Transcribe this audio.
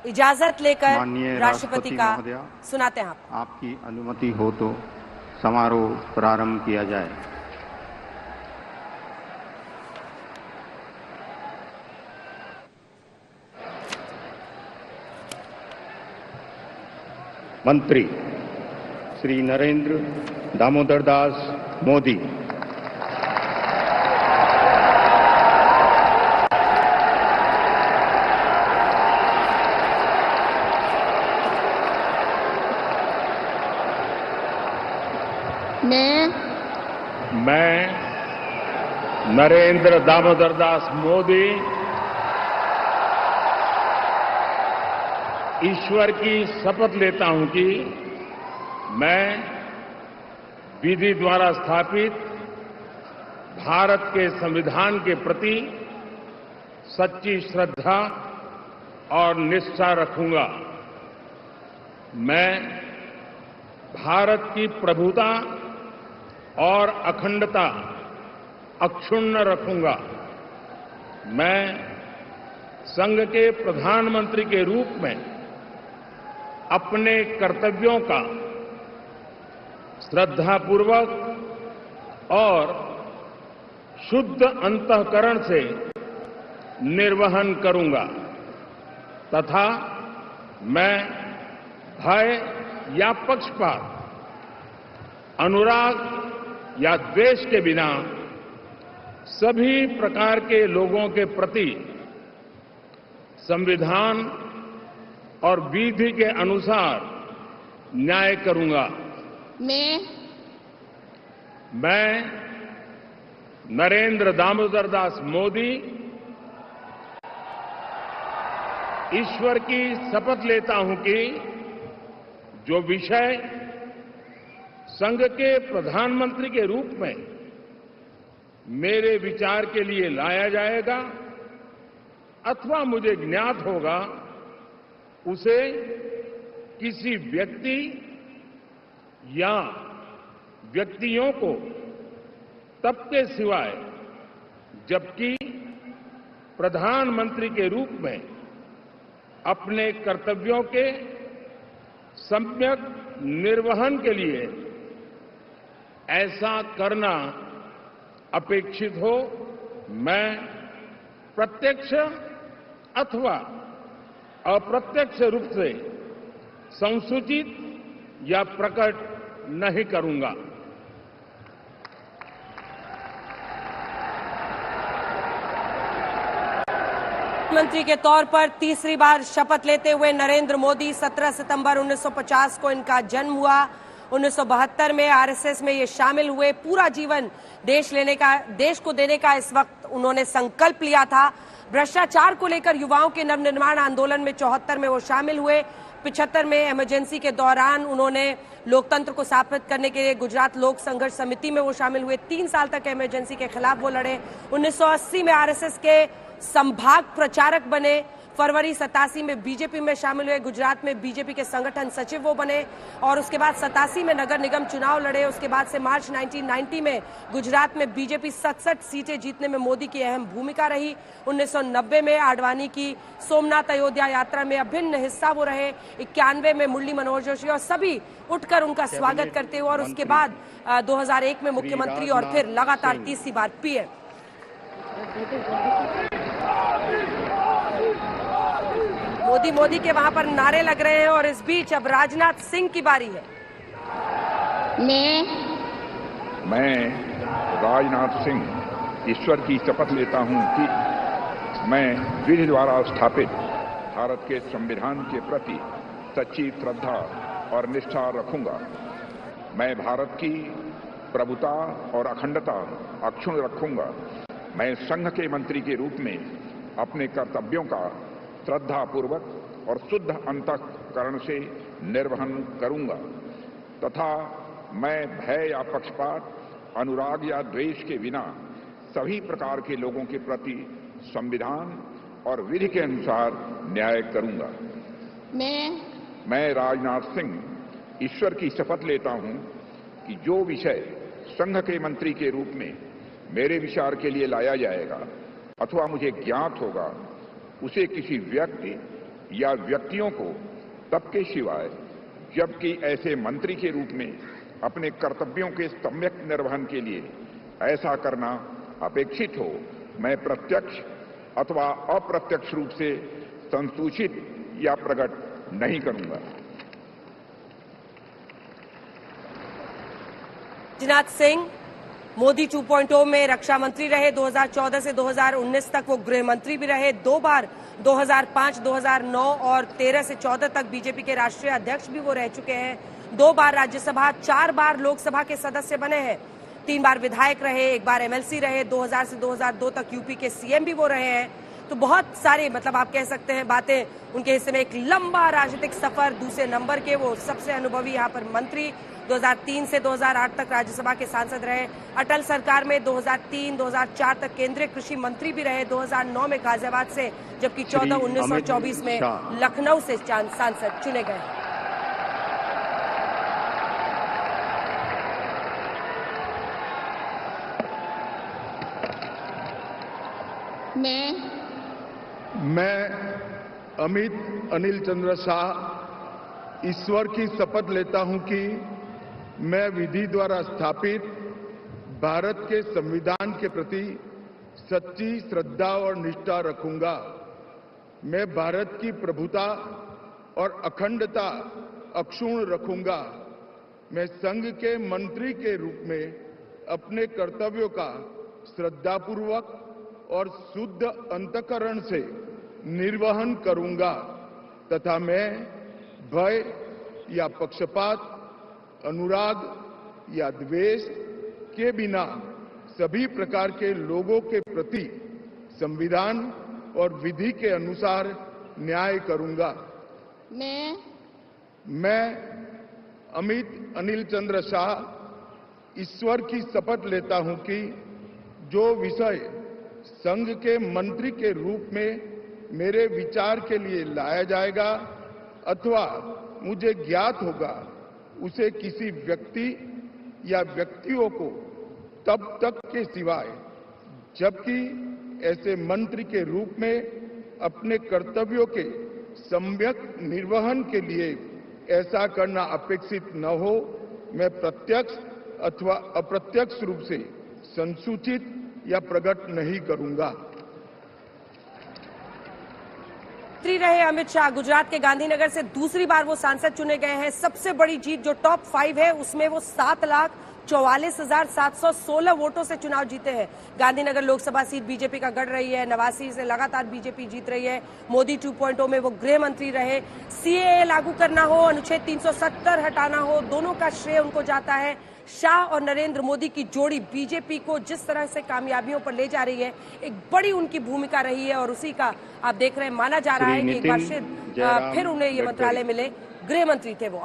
इजाजत लेकर माननीय राष्ट्रपति का महोदया, सुनाते हैं आप। आपकी अनुमति हो तो समारोह प्रारंभ किया जाए। मंत्री श्री नरेंद्र दामोदर दास मोदी। मैं नरेंद्र दामोदर दास मोदी ईश्वर की शपथ लेता हूं कि मैं विधि द्वारा स्थापित भारत के संविधान के प्रति सच्ची श्रद्धा और निष्ठा रखूंगा। मैं भारत की प्रभुता और अखंडता अक्षुण्ण रखूंगा। मैं संघ के प्रधानमंत्री के रूप में अपने कर्तव्यों का श्रद्धापूर्वक और शुद्ध अंतःकरण से निर्वहन करूंगा तथा मैं भय या पक्षपात, अनुराग या द्वेष के बिना सभी प्रकार के लोगों के प्रति संविधान और विधि के अनुसार न्याय करूंगा। मैं नरेंद्र दामोदर दास मोदी ईश्वर की शपथ लेता हूं कि जो विषय संघ के प्रधानमंत्री के रूप में मेरे विचार के लिए लाया जाएगा अथवा मुझे ज्ञात होगा, उसे किसी व्यक्ति या व्यक्तियों को तब के सिवाय जबकि प्रधानमंत्री के रूप में अपने कर्तव्यों के सम्यक निर्वहन के लिए ऐसा करना अपेक्षित हो, मैं प्रत्यक्ष अथवा अप्रत्यक्ष रूप से संसूचित या प्रकट नहीं करूंगा। प्रधानमंत्री के तौर पर तीसरी बार शपथ लेते हुए नरेंद्र मोदी 17 सितंबर 1950 को इनका जन्म हुआ। 1972 में आरएसएस में ये शामिल हुए। पूरा जीवन देश को देने का इस वक्त उन्होंने संकल्प लिया था। भ्रष्टाचार को लेकर युवाओं के नवनिर्माण आंदोलन में 74 में वो शामिल हुए। 75 में इमरजेंसी के दौरान उन्होंने लोकतंत्र को स्थापित करने के लिए गुजरात लोक संघर्ष समिति में वो शामिल हुए। 3 साल तक इमरजेंसी के खिलाफ वो लड़े। 1980 में आरएसएस के संभाग प्रचारक बने। फरवरी 87 में बीजेपी में शामिल हुए। गुजरात में बीजेपी के संगठन सचिव वो बने और उसके बाद 87 में नगर निगम चुनाव लड़े। उसके बाद से मार्च 1990 में गुजरात में बीजेपी 67 सीटें जीतने में मोदी की अहम भूमिका रही। 1990 में आडवाणी की सोमनाथ अयोध्या यात्रा में अभिन्न हिस्सा वो रहे। 91 में मुरली मनोहर जोशी और सभी उठकर उनका स्वागत करते हुए और उसके बाद 2001 में मुख्यमंत्री और फिर लगातार तीसरी बार पीएम। मोदी के वहां पर नारे लग रहे हैं और इस बीच अब राजनाथ सिंह की बारी है। मैं राजनाथ सिंह ईश्वर की शपथ लेता हूं कि मैं विधि द्वारा स्थापित भारत के संविधान के प्रति सच्ची श्रद्धा और निष्ठा रखूंगा। मैं भारत की प्रभुता और अखंडता अक्षुण्ण रखूंगा। मैं संघ के मंत्री के रूप में अपने कर्तव्यों का श्रद्धापूर्वक और शुद्ध अंतःकरण से निर्वहन करूंगा तथा मैं भय या पक्षपात, अनुराग या द्वेष के बिना सभी प्रकार के लोगों के प्रति संविधान और विधि के अनुसार न्याय करूंगा। मैं राजनाथ सिंह ईश्वर की शपथ लेता हूं कि जो विषय संघ के मंत्री के रूप में मेरे विचार के लिए लाया जाएगा अथवा मुझे ज्ञात होगा, उसे किसी व्यक्ति या व्यक्तियों को तब के सिवाय जबकि ऐसे मंत्री के रूप में अपने कर्तव्यों के सम्यक निर्वहन के लिए ऐसा करना अपेक्षित हो, मैं प्रत्यक्ष अथवा अप्रत्यक्ष रूप से संसूचित या प्रकट नहीं करूंगा। राजनाथ सिंह मोदी 2.0 में रक्षा मंत्री रहे। 2014 से 2019 तक वो गृह मंत्री भी रहे। 2 बार 2005, 2009 और 13 से 14 तक बीजेपी के राष्ट्रीय अध्यक्ष भी वो रह चुके हैं। 2 बार राज्यसभा, 4 बार लोकसभा के सदस्य बने हैं। 3 बार विधायक रहे, 1 बार एमएलसी रहे। 2000 से 2002 तक यूपी के सीएम भी वो रहे हैं। तो बहुत सारे आप कह सकते हैं बातें उनके हिस्से में। एक लंबा राजनीतिक सफर, दूसरे नंबर के वो सबसे अनुभवी यहाँ पर मंत्री। 2003 से 2008 तक राज्यसभा के सांसद रहे। अटल सरकार में 2003-2004 तक केंद्रीय कृषि मंत्री भी रहे। 2009 में गाजियाबाद से, जबकि 14, 19 और 24 में लखनऊ से सांसद चुने गए। मैं अमित अनिल चंद्र शाह ईश्वर की शपथ लेता हूं कि मैं विधि द्वारा स्थापित भारत के संविधान के प्रति सच्ची श्रद्धा और निष्ठा रखूंगा। मैं भारत की प्रभुता और अखंडता अक्षुण्ण रखूंगा। मैं संघ के मंत्री के रूप में अपने कर्तव्यों का श्रद्धापूर्वक और शुद्ध अंतःकरण से निर्वहन करूंगा तथा मैं भय या पक्षपात, अनुराग या द्वेष के बिना सभी प्रकार के लोगों के प्रति संविधान और विधि के अनुसार न्याय करूंगा। मैं अमित अनिल चंद्र शाह ईश्वर की शपथ लेता हूं कि जो विषय संघ के मंत्री के रूप में मेरे विचार के लिए लाया जाएगा अथवा मुझे ज्ञात होगा, उसे किसी व्यक्ति या व्यक्तियों को तब तक के सिवाय जबकि ऐसे मंत्री के रूप में अपने कर्तव्यों के सम्यक निर्वहन के लिए ऐसा करना अपेक्षित न हो, मैं प्रत्यक्ष अथवा अप्रत्यक्ष रूप से संसूचित या प्रकट नहीं करूंगा। मंत्री रहे अमित शाह गुजरात के गांधीनगर से दूसरी बार वो सांसद चुने गए हैं। सबसे बड़ी जीत जो टॉप 5 है उसमें वो 7,44,716 वोटों से चुनाव जीते हैं। गांधीनगर लोकसभा सीट बीजेपी का गढ़ रही है। नवासी से लगातार बीजेपी जीत रही है। मोदी 2.0 में वो गृह मंत्री रहे। सीएए लागू करना हो, अनुच्छेद 370 हटाना हो, दोनों का श्रेय उनको जाता है। शाह और नरेंद्र मोदी की जोड़ी बीजेपी को जिस तरह से कामयाबियों पर ले जा रही है, एक बड़ी उनकी भूमिका रही है और उसी का आप देख रहे हैं, माना जा रहा है कि एक बार फिर उन्हें ये मंत्रालय मिले। गृह मंत्री थे वो।